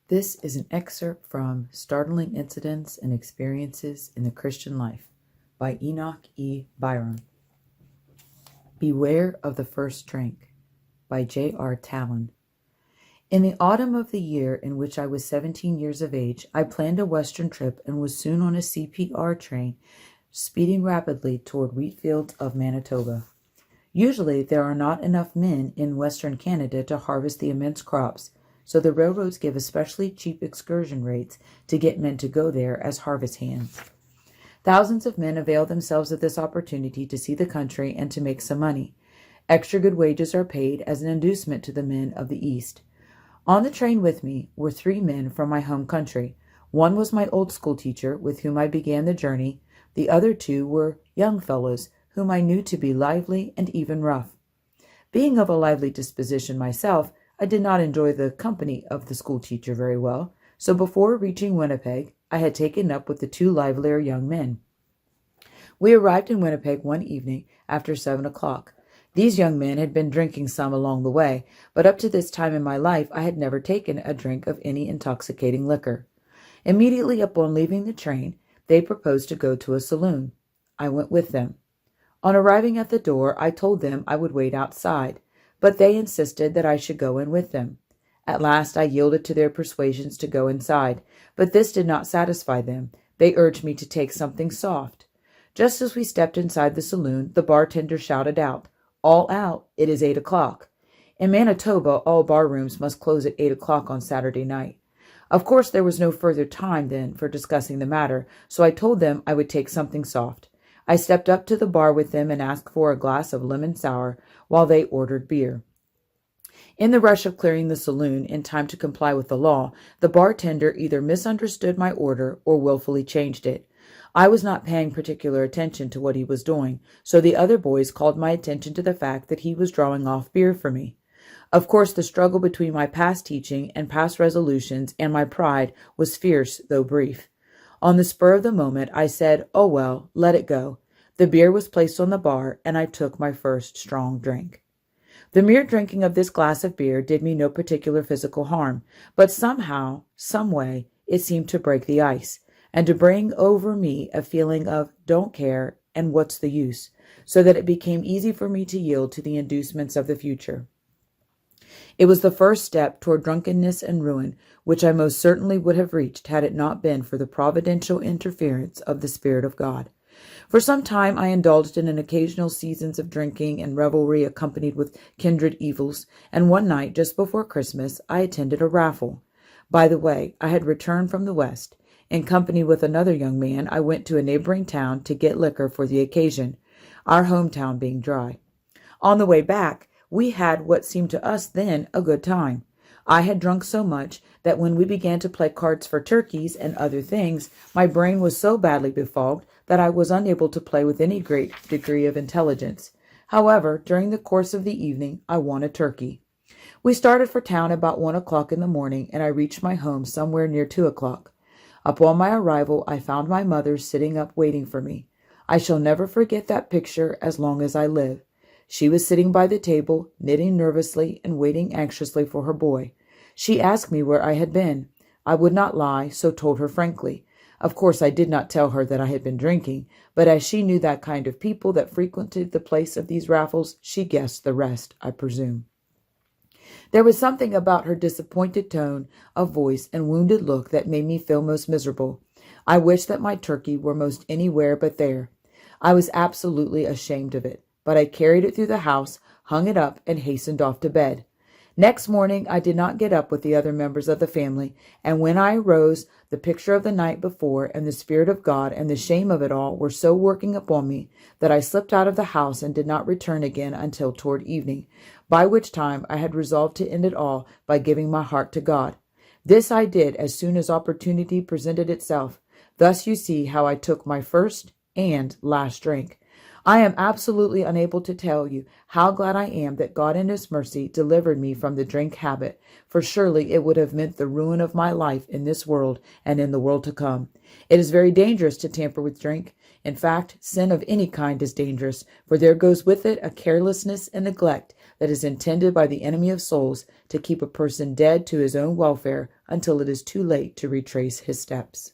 This is an excerpt from Startling Incidents and Experiences in the Christian Life by Enoch E.E.Byrum. Beware of the First Drink by J.R. Talon. In the autumn of the year in which I was 17 years of age, I planned a western trip and was soon on a CPR train speeding rapidly toward wheat fields of Manitoba. Usually there are not enough men in Western Canada to harvest the immense crops, so the railroads give especially cheap excursion rates to get men to go there as harvest hands. Thousands of men avail themselves of this opportunity to see the country and to make some money. Extra good wages are paid as an inducement to the men of the East. On the train with me were 3 men from my home country. One was my old school teacher, with whom I began the journey. The other 2 were young fellows, whom I knew to be lively and even rough. Being of a lively disposition myself, I did not enjoy the company of the school teacher very well, so before reaching Winnipeg, I had taken up with the 2 livelier young men. We arrived in Winnipeg one evening after 7 o'clock. These young men had been drinking some along the way, but up to this time in my life I had never taken a drink of any intoxicating liquor. Immediately upon leaving the train, they proposed to go to a saloon. I went with them. On arriving at the door, I told them I would wait outside, but they insisted that I should go in with them. At last I yielded to their persuasions to go inside, but this did not satisfy them. They urged me to take something soft. Just as we stepped inside the saloon, the bartender shouted out, "All out, it is 8 o'clock." In Manitoba, all bar rooms must close at 8 o'clock on Saturday night. Of course, there was no further time then for discussing the matter, so I told them I would take something soft. I stepped up to the bar with them and asked for a glass of lemon sour, while they ordered beer. In the rush of clearing the saloon in time to comply with the law, the bartender either misunderstood my order or willfully changed it. I was not paying particular attention to what he was doing, so the other boys called my attention to the fact that he was drawing off beer for me. Of course, the struggle between my past teaching and past resolutions and my pride was fierce, though brief. On the spur of the moment, I said, "Oh well, let it go." The beer was placed on the bar, and I took my first strong drink. The mere drinking of this glass of beer did me no particular physical harm, but somehow, some way, it seemed to break the ice, and to bring over me a feeling of don't care and what's the use, so that it became easy for me to yield to the inducements of the future. It was the first step toward drunkenness and ruin, which I most certainly would have reached had it not been for the providential interference of the Spirit of God. For some time I indulged in an occasional seasons of drinking and revelry accompanied with kindred evils, and one night, just before Christmas, I attended a raffle. By the way, I had returned from the West. In company with another young man, I went to a neighboring town to get liquor for the occasion, our hometown being dry. On the way back, we had what seemed to us then a good time. I had drunk so much that when we began to play cards for turkeys and other things, my brain was so badly befogged that I was unable to play with any great degree of intelligence. However, during the course of the evening, I won a turkey. We started for town about 1 o'clock in the morning, and I reached my home somewhere near 2 o'clock. Upon my arrival, I found my mother sitting up waiting for me. I shall never forget that picture as long as I live. She was sitting by the table, knitting nervously and waiting anxiously for her boy. She asked me where I had been. I would not lie, so told her frankly. Of course, I did not tell her that I had been drinking, but as she knew that kind of people that frequented the place of these raffles, she guessed the rest, I presume. There was something about her disappointed tone of voice and wounded look that made me feel most miserable. I wished that my turkey were most anywhere but there. I was absolutely ashamed of it, but I carried it through the house, hung it up, and hastened off to bed. Next morning I did not get up with the other members of the family, and when I arose, the picture of the night before and the Spirit of God and the shame of it all were so working upon me that I slipped out of the house and did not return again until toward evening, by which time I had resolved to end it all by giving my heart to God. This I did as soon as opportunity presented itself. Thus you see how I took my first and last drink. I am absolutely unable to tell you how glad I am that God in His mercy delivered me from the drink habit, for surely it would have meant the ruin of my life in this world and in the world to come. It is very dangerous to tamper with drink. In fact, sin of any kind is dangerous, for there goes with it a carelessness and neglect that is intended by the enemy of souls to keep a person dead to his own welfare until it is too late to retrace his steps.